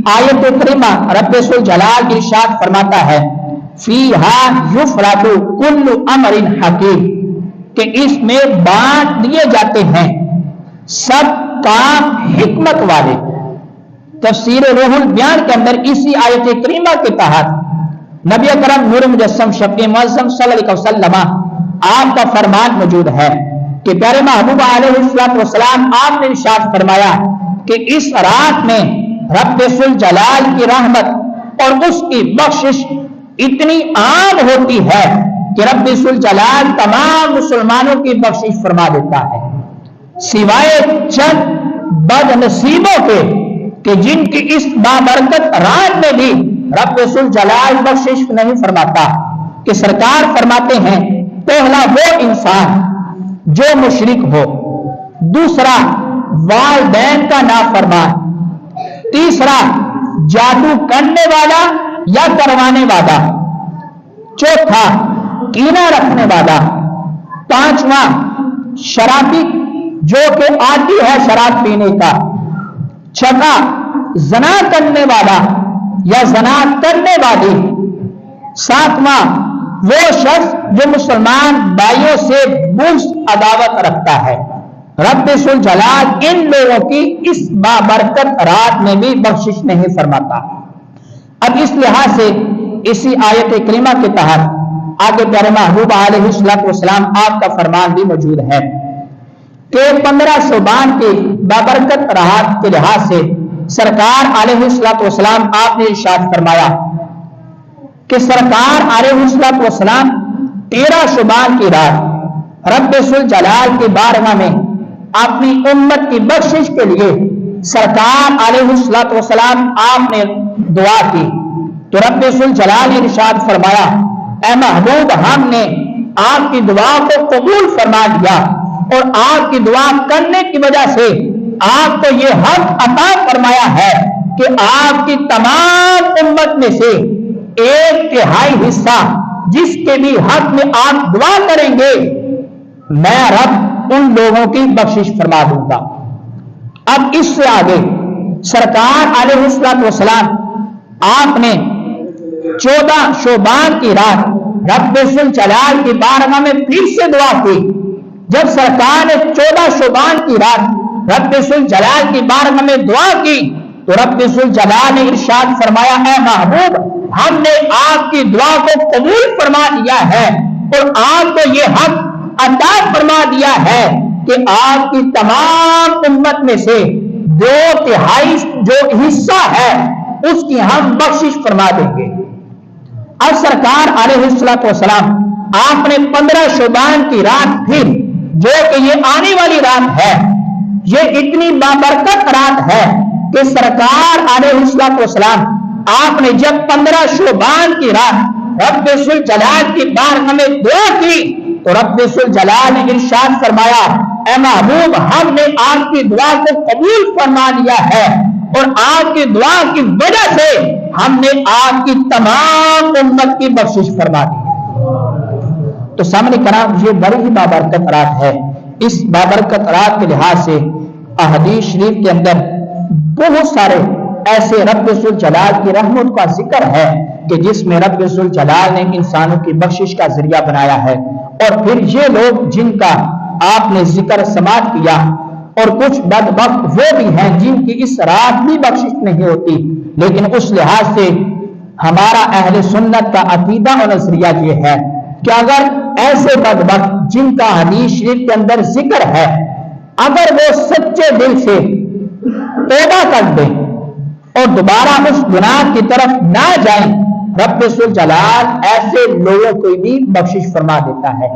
आयत करीमा रब्बे सुल जलाल इरशाद फरमाता है फीहा युफरतु कुल्लु अमरिन हकीम, कि इसमें बांट दिए जाते हैं सब काम हिकमत वाले। तफसीर रूहुल बयान के अंदर इसी आयत करीमा के तहत नबी अकरम नूर मुजस्सम शफ़ी मुअज़्ज़म सल्लल्लाहु अलैहि वसल्लम आपका फरमान मौजूद है कि प्यारे महबूब अलैहिस्सलातु वस्सलाम आपने इरशाद फरमाया कि इस रात में रब्बुल जलाल की रहमत और उसकी बख्शिश इतनी आम होती है कि रब्बुल जलाल तमाम मुसलमानों की बख्शिश फरमा देता है, सिवाय चंद बदनसीबों के कि जिनकी इस बाबरकत रात में भी रब्बुल जलाल बख्शिश नहीं फरमाता। कि सरकार फरमाते हैं पहला वो इंसान जो मुशरिक हो, दूसरा वालिदैन का नाफरमान, तीसरा जादू करने वाला या करवाने वाला, चौथा कीना रखने वाला, पांचवा शराबी जो कि आदी है शराब पीने का, छठा जना करने वाला या जना करने वाली, सातवां वो शख्स जो मुसलमान भाइयों से बुग़्ज़ अदावत रखता है। रब्बुल जलाल इन लोगों की इस बाबरकत रात में भी बख्शिश नहीं फरमाता। अब इस लिहाज से इसी आयत करीमा के तहत आगे प्यारे महबूब अलैहिस्सलातु वस्सलाम आपका फरमान भी मौजूद है कि 15 शुबान की बाबरकत रात के लिहाज से सरकार अलैहिस्सलातु वस्सलाम आपने इरशाद फरमाया कि सरकार अलैहिस्सलातु वस्सलाम 13 शुबान की रात रब्बुल जलाल की बारगाह में अपनी उम्मत की बख्शिश के लिए सरकार अलैहिस्सलातु वस्सलाम आपने दुआ की तो रब्बुल जलाल ने इरशाद फरमाया ऐ महबूब हमने आपकी दुआ को कबूल फरमा लिया और आपकी दुआ करने की वजह से आपको ये हक अता फरमाया है कि आपकी तमाम उम्मत में से 1/3 हिस्सा जिसके भी हक में आप दुआ करेंगे मैं रब उन लोगों की बख्शिश फरमा दूंगा। अब इससे आगे सरकार अलैहिस्सलातु वस्सलाम आपने 14 शोबान की रात रब्बुल जलाल की बारगाह में फिर से दुआ की। जब सरकार ने 14 शोबान की रात रब्बुल जलाल की बारगाह में दुआ की तो रब्बुल जलाल ने इरशाद फरमाया है महबूब हमने आपकी दुआ को कबूल फरमा लिया है और आपको ये हक अता फरमा दिया है कि आपकी तमाम उम्मत में से 2/3 जो हिस्सा है उसकी हम बख्शिश फरमा देंगे। अब सरकार अलैहिस्सलातु वस्सलाम आपने 15 शुबान की रात फिर जो कि ये आने वाली रात है, ये इतनी बाबरकत रात है कि सरकार अलैहिस्सलातु वस्सलाम आपने जब 15 शुबान की रात रब्बुल जलाल की बारगाह में दुआ की तो रब्बुल जलाल ने इरशाद फरमाया ऐ महबूब हमने आपकी दुआ को कबूल फरमा लिया है और आपकी दुआ की वजह से हमने आपकी तमाम उम्मत की बख्शिश फरमा दी। तो सामने कराम ये बड़ी ही बाबरकत रात है। इस बाबरकत रात के लिहाज से अहदीस शरीफ के अंदर बहुत सारे ऐसे रब्बुल जलाल की रहमत का जिक्र है कि जिसमें रब्बुल जलाल ने इंसानों की बख्शिश का जरिया बनाया है। और फिर ये लोग जिनका आपने जिक्र समात किया और कुछ बदबख्त वो भी हैं जिनकी इस रात भी बख्शिश नहीं होती, लेकिन उस लिहाज से हमारा अहले सुन्नत का अकीदा और नजरिया ये है कि अगर ऐसे बदबख्त जिनका हदीस शरीफ के अंदर जिक्र है अगर वो सच्चे दिल से तौबा कर दें और दोबारा उस गुनाह की तरफ ना जाएं, रब्बुल जलाल ऐसे लोगों को भी बख्शिश फरमा देता है।